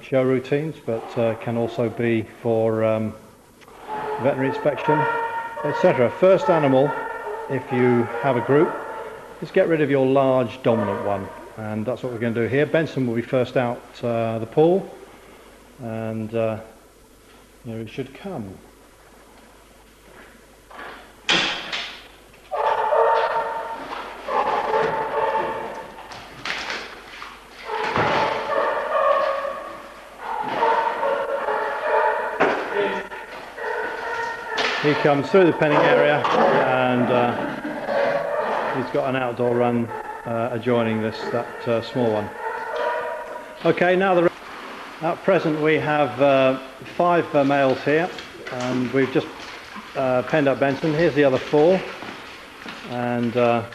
show routines, but can also be for veterinary inspection, etc. First animal, if you have a group, is get rid of your large dominant one, and that's what we're going to do here. Benson will be first out the pool, and here he should come. He comes through the penning area, and he's got an outdoor run adjoining that small one. Okay, now at present we have 5 males here, and we've just penned up Benson. Here's the other 4, and to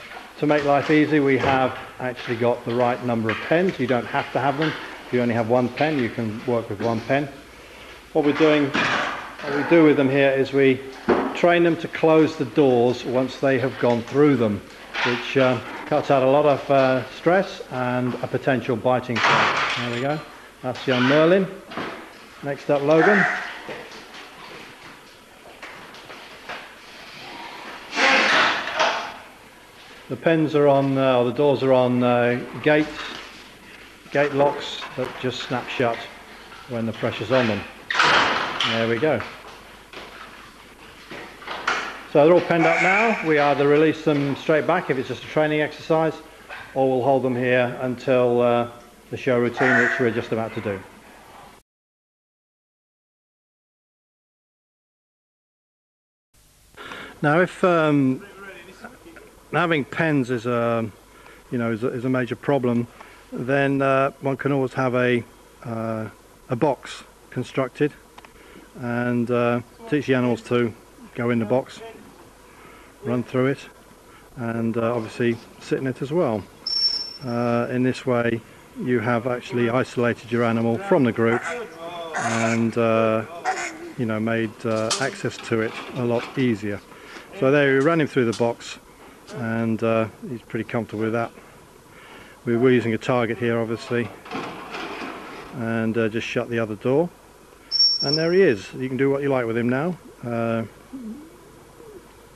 make life easy, we have actually got the right number of pens. You don't have to have them. If you only have 1 pen, you can work with 1 pen. What we do with them here is we train them to close the doors once they have gone through them, which cuts out a lot of stress and a potential biting fight. There we go. That's young Merlin. Next up, Logan. The pens are on, or the doors are on gate locks that just snap shut when the pressure's on them. There we go. So they're all penned up now. We either release them straight back if it's just a training exercise, or we'll hold them here until the show routine, which we're just about to do. Now, if having pens is a major problem, then one can always have a box constructed and teach the animals to go in the box, run through it, and obviously sit in it as well. In this way you have actually isolated your animal from the group and made access to it a lot easier. So there, we ran him through the box, and he's pretty comfortable with that. We're using a target here obviously, and just shut the other door, and there he is. You can do what you like with him now.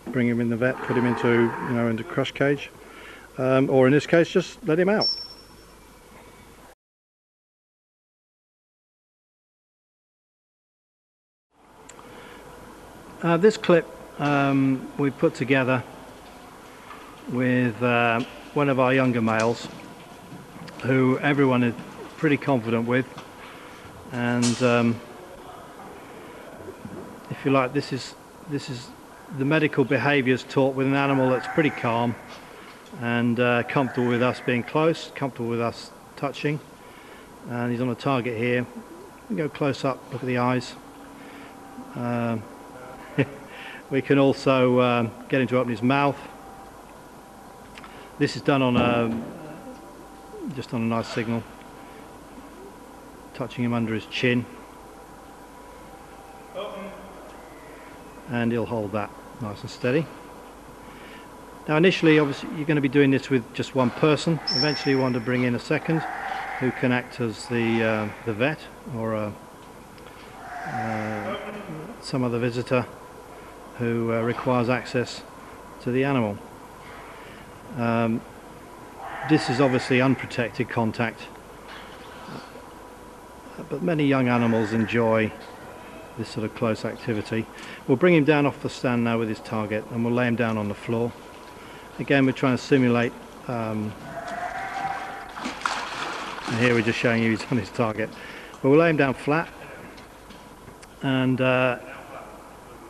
Bring him in the vet, put him into crush cage, or in this case just let him out. This clip we put together with one of our younger males who everyone is pretty confident with, and if you like, this is the medical behaviours taught with an animal that's pretty calm and comfortable with us being close, comfortable with us touching. And he's on a target here. We go close up, look at the eyes. We can also get him to open his mouth. This is done on just on a nice signal, touching him under his chin, and he'll hold that nice and steady. Now initially, obviously, you're going to be doing this with just 1 person. Eventually you want to bring in a second who can act as the vet, or some other visitor who requires access to the animal. This is obviously unprotected contact, but many young animals enjoy this sort of close activity. We'll bring him down off the stand now with his target, and we'll lay him down on the floor. Again, we're trying to simulate, and here we're just showing you he's on his target, but we'll lay him down flat, and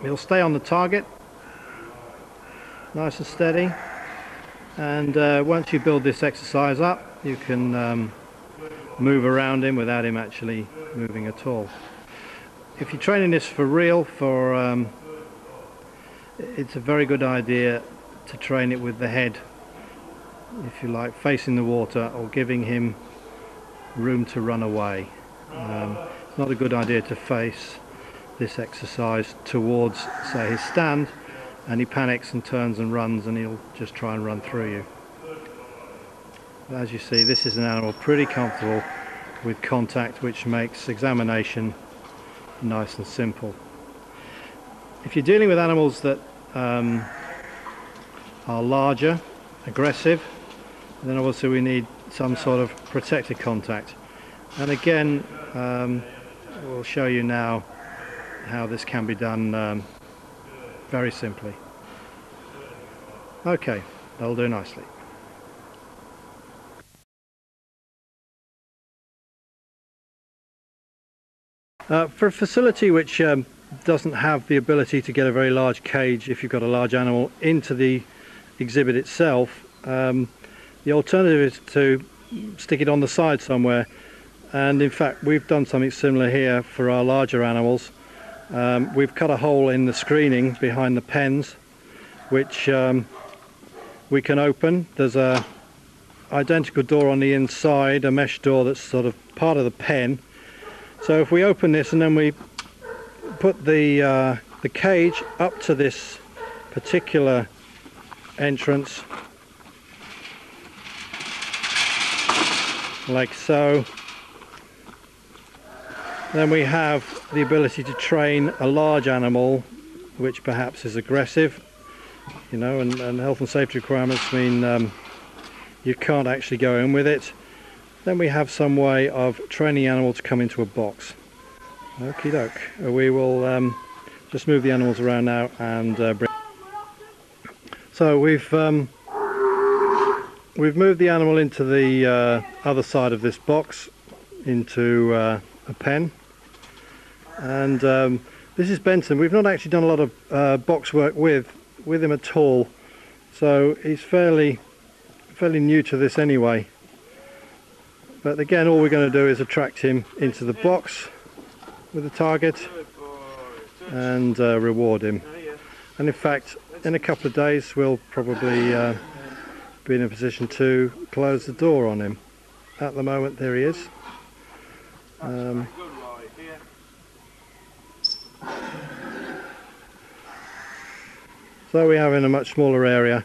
he'll stay on the target nice and steady. And once you build this exercise up, you can move around him without him actually moving at all. If you're training this for real, it's a very good idea to train it with the head, if you like, facing the water, or giving him room to run away. It's not a good idea to face this exercise towards, say, his stand, and he panics and turns and runs, and he'll just try and run through you. But as you see, this is an animal pretty comfortable with contact, which makes examination nice and simple. If you're dealing with animals that are larger, aggressive, then obviously we need some sort of protected contact. And again, we'll show you now how this can be done very simply. Okay, that'll do nicely. For a facility which doesn't have the ability to get a very large cage, if you've got a large animal, into the exhibit itself, the alternative is to stick it on the side somewhere. And in fact, we've done something similar here for our larger animals. We've cut a hole in the screening behind the pens, which we can open. There's a identical door on the inside, a mesh door that's sort of part of the pen. So if we open this and then we put the cage up to this particular entrance, like so, then we have the ability to train a large animal which perhaps is aggressive, you know, and health and safety requirements mean you can't actually go in with it. Then we have some way of training the animal to come into a box. Okie doke. We will just move the animals around now and bring. So we've moved the animal into the other side of this box, into a pen, and this is Benson. We've not actually done a lot of box work with him at all, so he's fairly new to this anyway. But again, all we're going to do is attract him into the box with the target and reward him. And in fact, in a couple of days we'll probably be in a position to close the door on him. At the moment, there he is. So we have in a much smaller area,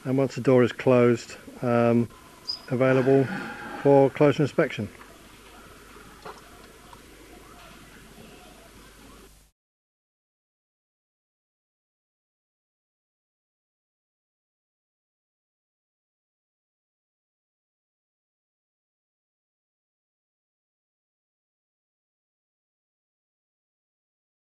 and once the door is closed, available for closer inspection.